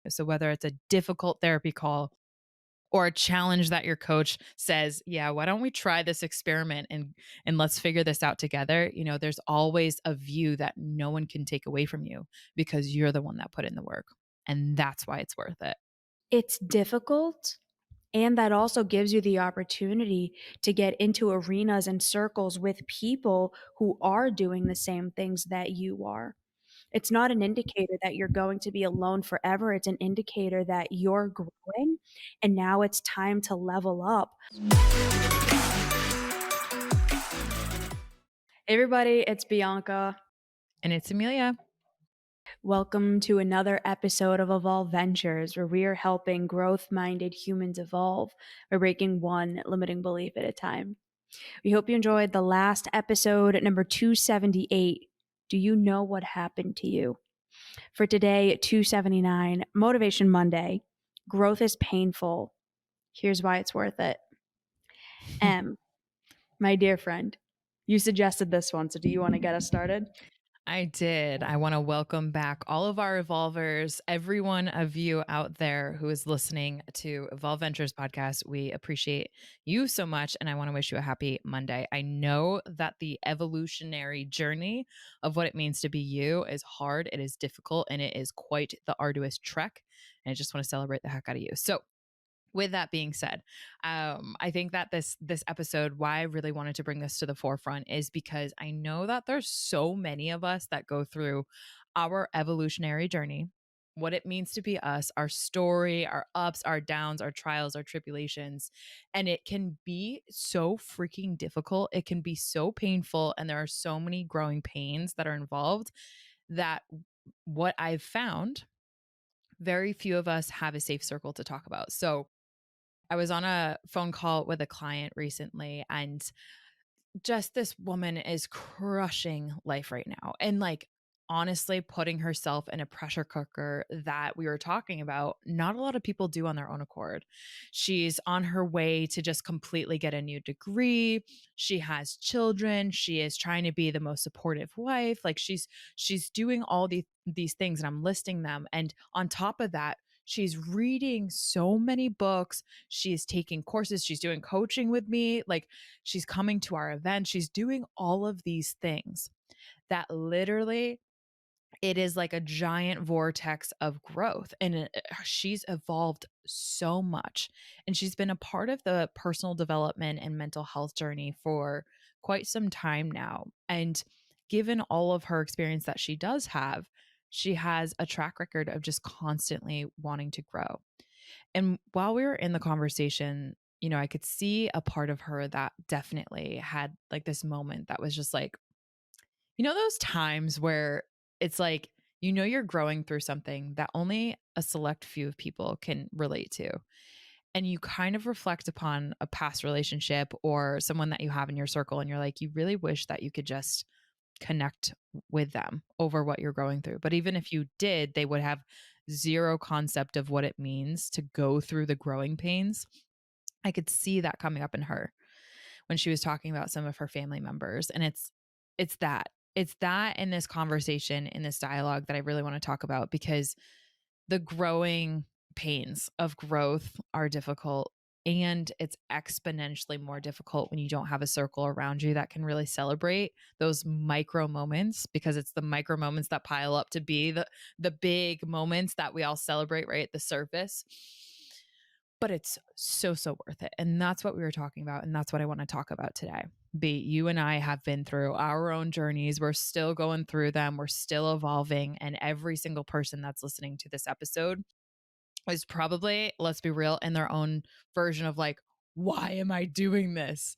So whether it's a difficult therapy call or a challenge that your coach says, "Yeah, why don't we try this experiment and let's figure this out together?" There's always a view that no one can take away from you because you're the one that put in the work. And that's why it's worth it. It's difficult, and that also gives you the opportunity to get into arenas and circles with people who are doing the same things that you are. It's not an indicator that you're going to be alone forever. It's an indicator that you're growing and now it's time to level up. Hey everybody, it's Bianca. And it's Emilia. Welcome to another episode of Evolve Ventures, where we are helping growth minded humans evolve by breaking one limiting belief at a time. We hope you enjoyed the last episode, number 278. Do you know what happened to you? For today, 279, Motivation Monday. Growth is painful. Here's why it's worth it. M, my dear friend, you suggested this one, so do you want to get us started? I did. I want to welcome back all of our evolvers, every one of you out there who is listening to Evolve Ventures podcast. We appreciate you so much. And I want to wish you a happy Monday. I know that the evolutionary journey of what it means to be you is hard, it is difficult, and it is quite the arduous trek. And I just want to celebrate the heck out of you. So, with that being said, I think that this episode, why I really wanted to bring this to the forefront is because I know that there's so many of us that go through our evolutionary journey, what it means to be us, our story, our ups, our downs, our trials, our tribulations. And it can be so freaking difficult. It can be so painful. And there are so many growing pains that are involved that what I've found, very few of us have a safe circle to talk about. So I was on a phone call with a client recently, and just this woman is crushing life right now. And like, honestly, putting herself in a pressure cooker that we were talking about, not a lot of people do on their own accord. She's on her way to just completely get a new degree. She has children. She is trying to be the most supportive wife. Like she's doing all these things, and I'm listing them. And on top of that, she's reading so many books. She's taking courses. She's doing coaching with me. Like, she's coming to our event. She's doing all of these things that literally it is like a giant vortex of growth. And she's evolved so much. And she's been a part of the personal development and mental health journey for quite some time now. And given all of her experience that she does have, she has a track record of just constantly wanting to grow. And while we were in the conversation, I could see a part of her that definitely had like this moment that was just like, those times where it's like, you're growing through something that only a select few of people can relate to. And you kind of reflect upon a past relationship or someone that you have in your circle, and you're like, you really wish that you could just connect with them over what you're going through. But even if you did, they would have zero concept of what it means to go through the growing pains. I could see that coming up in her when she was talking about some of her family members. And it's that. It's that in this conversation, in this dialogue that I really want to talk about, because the growing pains of growth are difficult, and it's exponentially more difficult when you don't have a circle around you that can really celebrate those micro moments, because it's the micro moments that pile up to be the big moments that we all celebrate right at the surface. But it's so worth it. And that's what we were talking about. And that's what I want to talk about today. You and I have been through our own journeys. We're still going through them. We're still evolving. And every single person that's listening to this episode is probably, let's be real, in their own version of like, why am I doing this?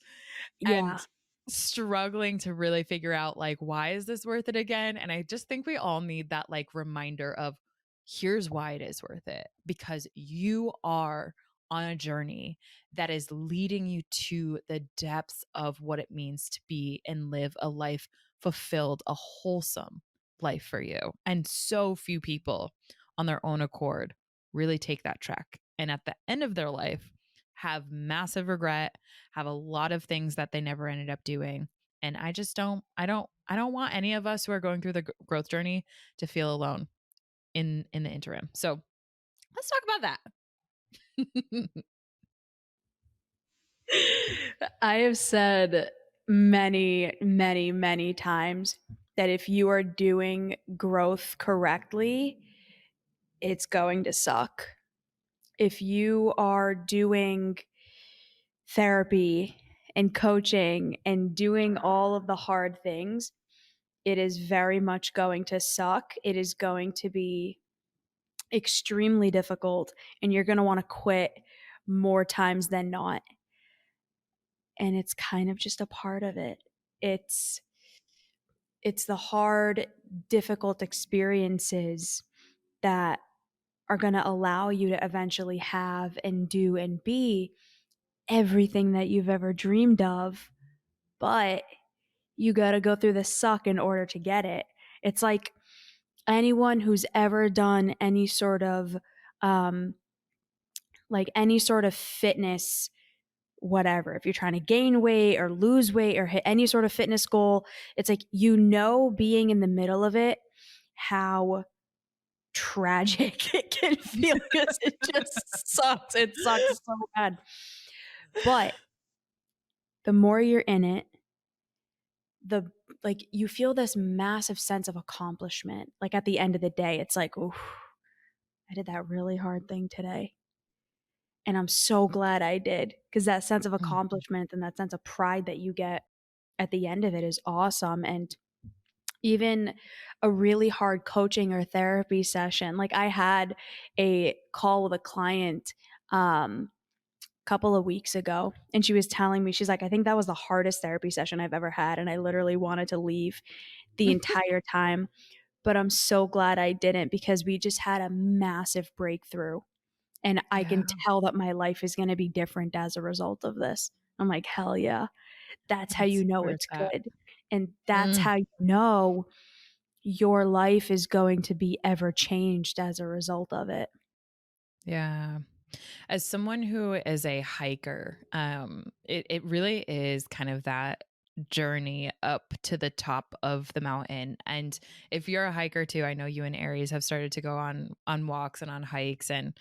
Yeah. And struggling to really figure out like, why is this worth it again? And I just think we all need that like reminder of, here's why it is worth it, because you are on a journey that is leading you to the depths of what it means to be and live a life fulfilled, a wholesome life for you. And so few people on their own accord really take that trek. And at the end of their life, have massive regret, have a lot of things that they never ended up doing. And I just I don't want any of us who are going through the growth journey to feel alone in the interim. So Let's talk about that. I have said many, many, many times that if you are doing growth correctly, it's going to suck. If you are doing therapy and coaching and doing all of the hard things, it is very much going to suck. It is going to be extremely difficult, and you're going to want to quit more times than not. And it's kind of just a part of it. It's it's the hard, difficult experiences that are going to allow you to eventually have and do and be everything that you've ever dreamed of. But you got to go through the suck in order to get it. It's like anyone who's ever done any sort of um any sort of fitness, whatever, if you're trying to gain weight or lose weight or hit any sort of fitness goal, it's like, being in the middle of it, how tragic it can feel because it just sucks. It sucks so bad. But the more you're in it, the you feel this massive sense of accomplishment. Like at the end of the day, it's like, ooh, I did that really hard thing today. And I'm so glad I did, because that sense of Mhm. accomplishment and that sense of pride that you get at the end of it is awesome. And even a really hard coaching or therapy session, like I had a call with a client couple of weeks ago, and she was telling me, she's like, I think that was the hardest therapy session I've ever had, and I literally wanted to leave the entire time, but I'm so glad I didn't, because we just had a massive breakthrough, and I Yeah, can tell that my life is going to be different as a result of this. I'm like, hell yeah. That's how it's you know worth it's that. good. And that's Mm, how you know your life is going to be ever changed as a result of it. yeah. As someone who is a hiker, it really is kind of that journey up to the top of the mountain. And if you're a hiker too, I know you and Aries have started to go on walks and on hikes and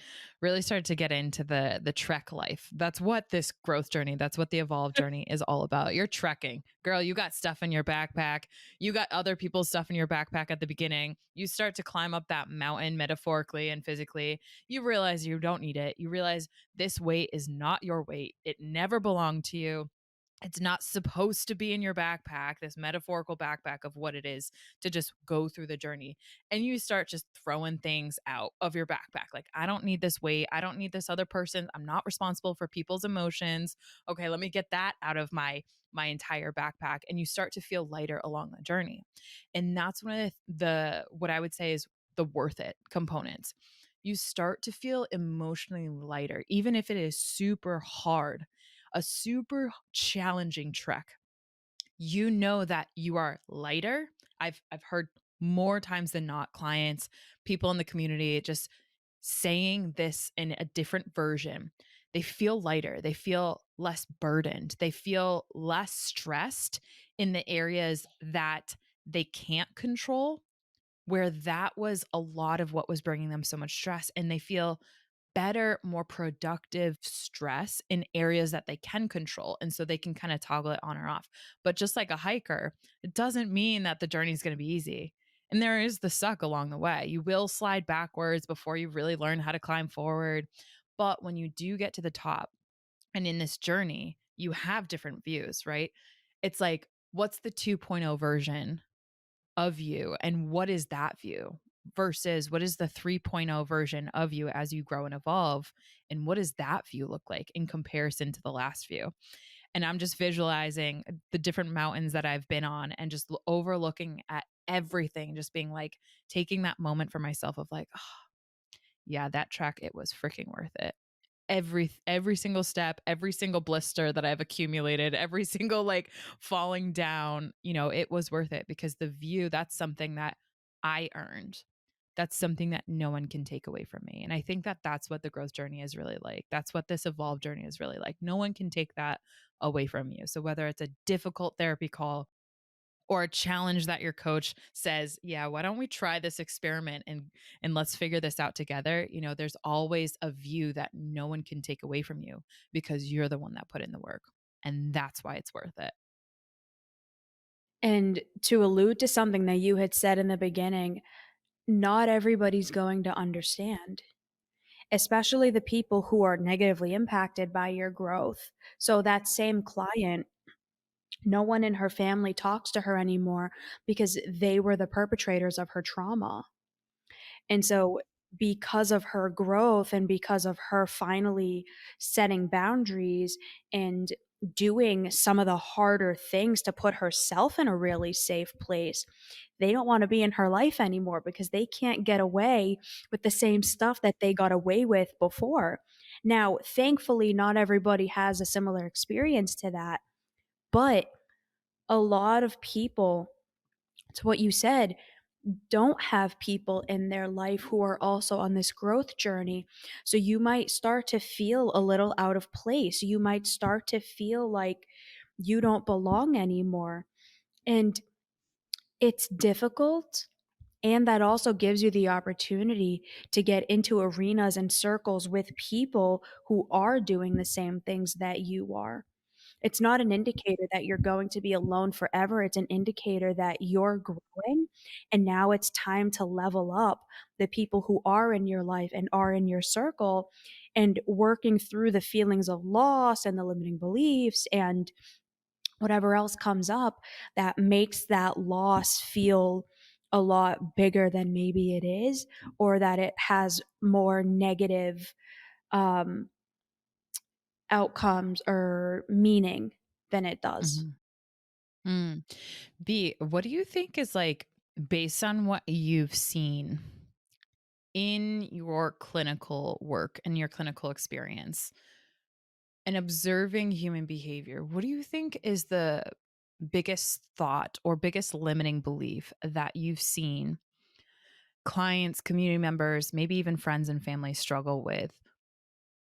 really started to get into the trek life. That's what this growth journey, that's what the evolve journey is all about. You're trekking. Girl, you got stuff in your backpack. You got other people's stuff in your backpack at the beginning. You start to climb up that mountain metaphorically and physically. You realize you don't need it. You realize this weight is not your weight. It never belonged to you. It's not supposed to be in your backpack, this metaphorical backpack of what it is to just go through the journey. And you start just throwing things out of your backpack. Like, I don't need this weight. I don't need this other person. I'm not responsible for people's emotions. Okay, let me get that out of my entire backpack. And you start to feel lighter along the journey. And that's one of the what I would say is the worth it components. You start to feel emotionally lighter, even if it is super hard, a super challenging trek. You know that you are lighter. I've heard more times than not clients, people in the community just saying this in a different version. They feel lighter, they feel less burdened, they feel less stressed in the areas that they can't control, where that was a lot of what was bringing them so much stress, and they feel better, more productive stress in areas that they can control. And so they can kind of toggle it on or off. But just like a hiker, it doesn't mean that the journey is going to be easy. And there is the suck along the way. You will slide backwards before you really learn how to climb forward. But when you do get to the top and in this journey, you have different views, right? It's like, what's the 2.0 version of you, and what is that view versus what is the 3.0 version of you as you grow and evolve, and what does that view look like in comparison to the last view? And I'm just visualizing the different mountains that I've been on and just overlooking at everything, just being like, taking that moment for myself of like, oh, yeah, that track, it was freaking worth it. Every single step, every single blister that I've accumulated, every single like falling down, it was worth it, because the view, that's something that I earned. That's something that no one can take away from me. And I think that that's what the growth journey is really like. That's what this evolve journey is really like. No one can take that away from you. So whether it's a difficult therapy call, or a challenge that your coach says, "Yeah, why don't we try this experiment and let's figure this out together?" There's always a view that no one can take away from you because you're the one that put in the work. And that's why it's worth it. And to allude to something that you had said in the beginning, not everybody's going to understand, especially the people who are negatively impacted by your growth. So that same client, no one in her family talks to her anymore because they were the perpetrators of her trauma. And so, because of her growth and because of her finally setting boundaries and doing some of the harder things to put herself in a really safe place, they don't want to be in her life anymore because they can't get away with the same stuff that they got away with before. Now, thankfully, not everybody has a similar experience to that, but a lot of people, to what you said, don't have people in their life who are also on this growth journey. So you might start to feel a little out of place. You might start to feel like you don't belong anymore. And it's difficult. And that also gives you the opportunity to get into arenas and circles with people who are doing the same things that you are. It's not an indicator that you're going to be alone forever. It's an indicator that you're growing and now it's time to level up the people who are in your life and are in your circle and working through the feelings of loss and the limiting beliefs and whatever else comes up that makes that loss feel a lot bigger than maybe it is, or that it has more negative um, outcomes or meaning than it does. Mhm. Mm. B, what do you think is like, based on what you've seen in your clinical work and your clinical experience and observing human behavior, what do you think is the biggest thought or biggest limiting belief that you've seen clients, community members, maybe even friends and family struggle with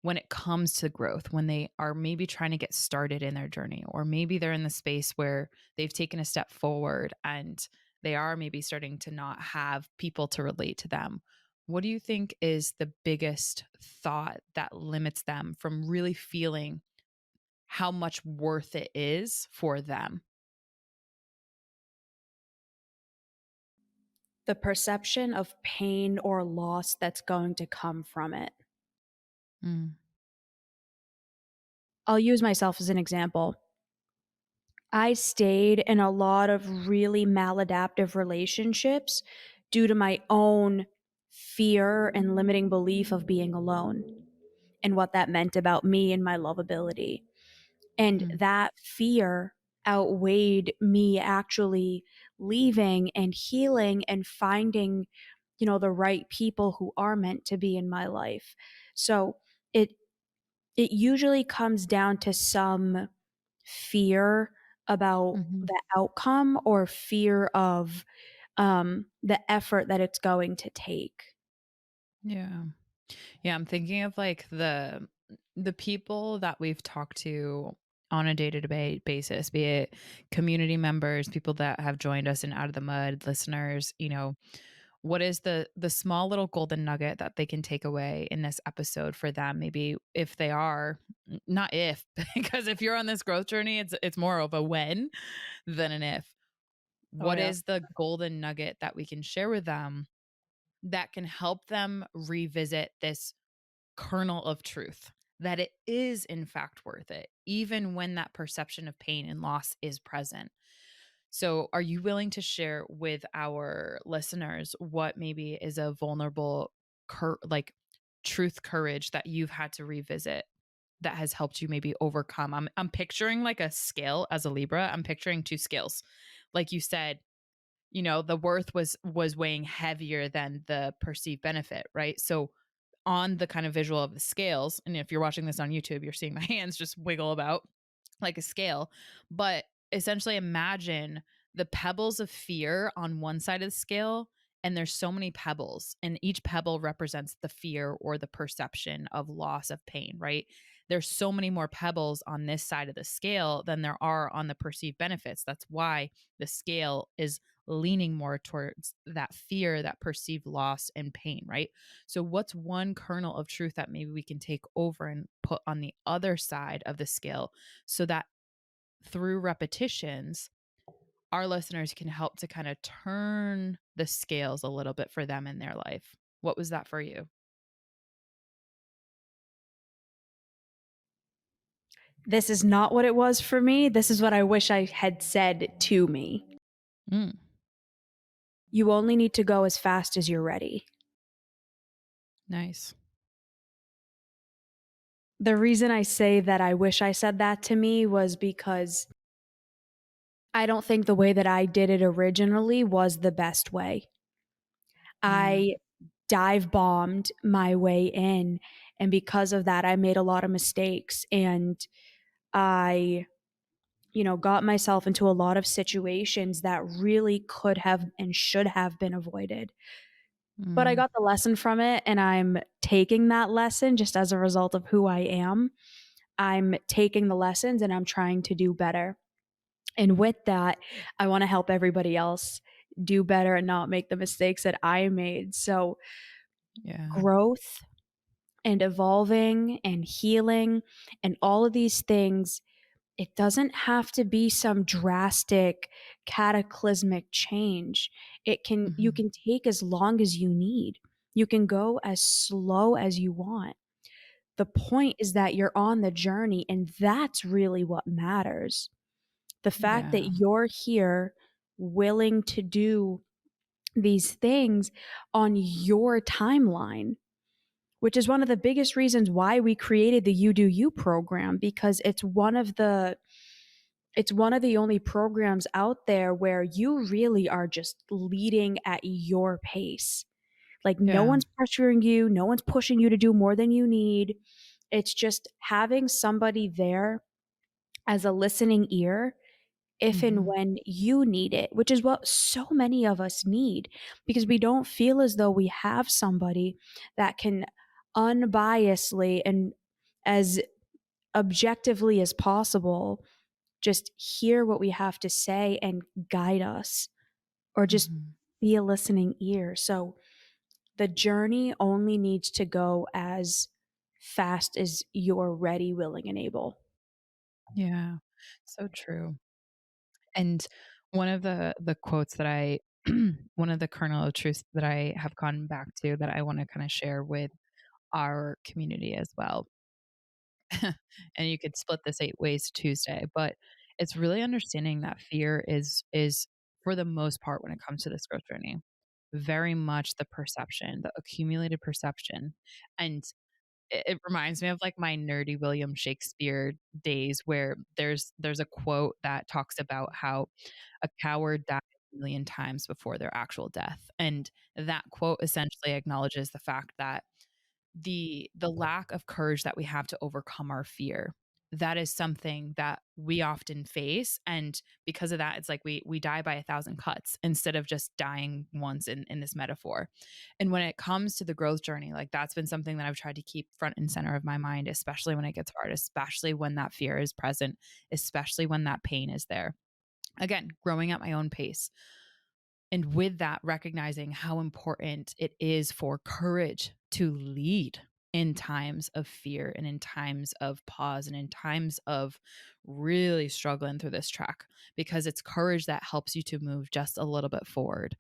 when it comes to growth, when they are maybe trying to get started in their journey, or maybe they're in the space where they've taken a step forward and they are maybe starting to not have people to relate to them? What do you think is the biggest thought that limits them from really feeling how much worth it is for them? The perception of pain or loss that's going to come from it. Mm. I'll use myself as an example. I stayed in a lot of really maladaptive relationships due to my own fear and limiting belief of being alone and what that meant about me and my lovability. And Mm. that fear outweighed me actually leaving and healing and finding, the right people who are meant to be in my life. So it it usually comes down to some fear about Mhm. the outcome or fear of the effort that it's going to take. Yeah. Yeah, I'm thinking of like the people that we've talked to on a day-to-day basis, be it community members, people that have joined us in Out of the Mud, listeners, what is the small little golden nugget that they can take away in this episode for them? Maybe if they are, not if, because if you're on this growth journey, it's more of a when than an if. Oh What yeah. is the golden nugget that we can share with them that can help them revisit this kernel of truth, that it is in fact worth it, even when that perception of pain and loss is present? So, are you willing to share with our listeners what maybe is a vulnerable, like truth courage that you've had to revisit that has helped you maybe overcome? I'm picturing like a scale as a Libra. I'm picturing two scales. Like you said, the worth was weighing heavier than the perceived benefit, right? So on the kind of visual of the scales, and if you're watching this on YouTube, you're seeing my hands just wiggle about like a scale. But essentially imagine the pebbles of fear on one side of the scale And there's so many pebbles, and each pebble represents the fear or the perception of loss of pain, right? There's so many more pebbles on this side of the scale than there are on the perceived benefits. That's why the scale is leaning more towards that fear, that perceived loss and pain, right? So, what's one kernel of truth that maybe we can take over and put on the other side of the scale so that through repetitions, our listeners can help to kind of turn the scales a little bit for them in their life? What was that for you? This is not what it was for me. This is what I wish I had said to me. Mm, You only need to go as fast as you're ready. nice. The reason I say that I wish I said that to me was because I don't think the way that I did it originally was the best way. Mm, I dive bombed my way in. And because of that, I made a lot of mistakes. And I, got myself into a lot of situations that really could have and should have been avoided. But I mm, got the lesson from it, and I'm taking that lesson just as a result of who I am. I'm taking the lessons and I'm trying to do better. And with that, I want to help everybody else do better and not make the mistakes that I made. So, yeah. growth and evolving and healing and all of these things, it doesn't have to be some drastic cataclysmic change. You Mhm. can take as long as you need. You can go as slow as you want. The point is that you're on the journey, and that's really what matters. The fact that Yeah. you're here willing to do these things on your timeline, which is one of the biggest reasons why we created the You Do You program, because it's one of the only programs out there where you really are just leading at your pace. Like, no Yeah. one's pressuring you, no one's pushing you to do more than you need. It's just having somebody there as a listening ear if and Mhm. when you need it, which is what so many of us need, because we don't feel as though we have somebody that can unbiasedly and as objectively as possible just hear what we have to say and guide us, or just Mhm. be a listening ear. So the journey only needs to go as fast as you're ready, willing, and able. Yeah. So true. And one of the quotes that I one of the kernel of truths that I have gone back to that I want to kind of share with our community as well. And you could split this 8 ways Tuesday, but it's really understanding that fear is for the most part when it comes to this growth journey, very much the perception, the accumulated perception. And it reminds me of like my nerdy William Shakespeare days where there's a quote that talks about how a coward dies a million times before their actual death. And that quote essentially acknowledges the fact that the lack of courage that we have to overcome our fear, that is something that we often face, and because of that it's like we die by 1,000 cuts instead of just dying once in this metaphor. And when it comes to the growth journey, like that's been something that I've tried to keep front and center of my mind, especially when it gets hard, especially when that fear is present, especially when that pain is there. Again, growing at my own pace. And with that, recognizing how important it is for courage to lead in times of fear and in times of pause and in times of really struggling through this track, because it's courage that helps you to move just a little bit forward.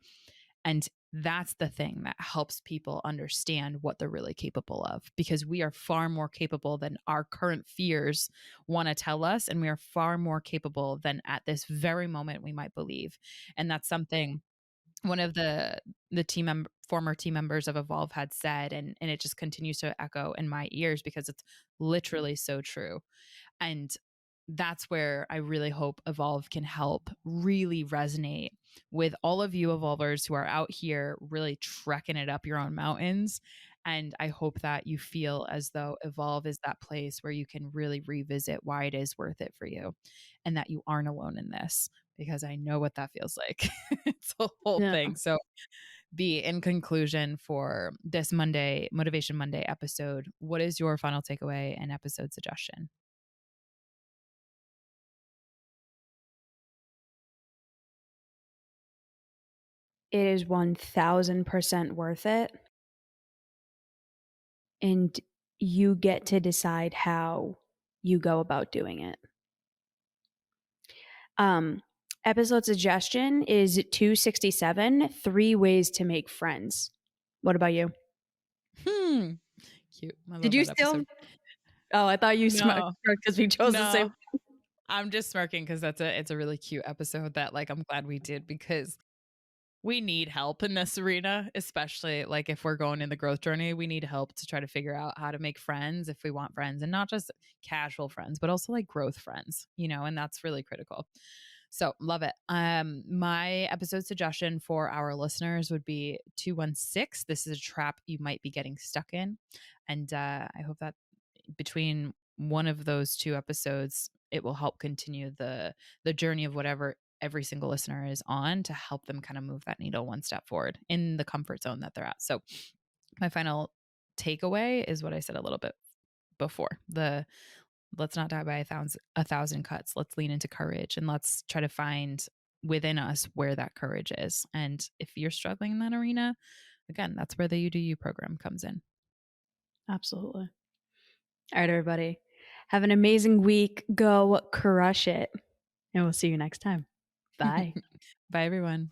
And that's the thing that helps people understand what they're really capable of, because we are far more capable than our current fears want to tell us. And we are far more capable than at this very moment we might believe. And that's something one of the former team members of Evolve had said, and it just continues to echo in my ears because it's literally so true. And that's where I really hope Evolve can help really resonate with all of you Evolvers who are out here really trekking it up your own mountains. And I hope that you feel as though Evolve is that place where you can really revisit why it is worth it for you, and that you aren't alone in this, because I know what that feels like. It's a whole Yeah. thing. So B, in conclusion for this Monday, Motivation Monday episode, what is your final takeaway and episode suggestion? It is 1000% worth it. And you get to decide how you go about doing it. Um, Episode suggestion is 267, 3 ways to make friends. What about you? Hmm. Cute. I Did love you that still? episode. Oh, I thought you smirked No, because we chose the same. no. I'm just smirking because it's a really cute episode that like I'm glad we did because we need help in this arena, especially like if we're going in the growth journey, we need help to try to figure out how to make friends if we want friends and not just casual friends, but also like growth friends, and that's really critical. So love it. My episode suggestion for our listeners would be 216. This is a trap you might be getting stuck in. And I hope that between one of those two episodes, it will help continue the journey of whatever every single listener is on to help them kind of move that needle one step forward in the comfort zone that they're at. So my final takeaway is what I said a little bit before. The let's not die by a thousand cuts. Let's lean into courage and let's try to find within us where that courage is. And if you're struggling in that arena, again, that's where the You Do You program comes in. Absolutely. All right, everybody. Have an amazing week. Go crush it. And we'll see you next time. Bye. Bye, everyone.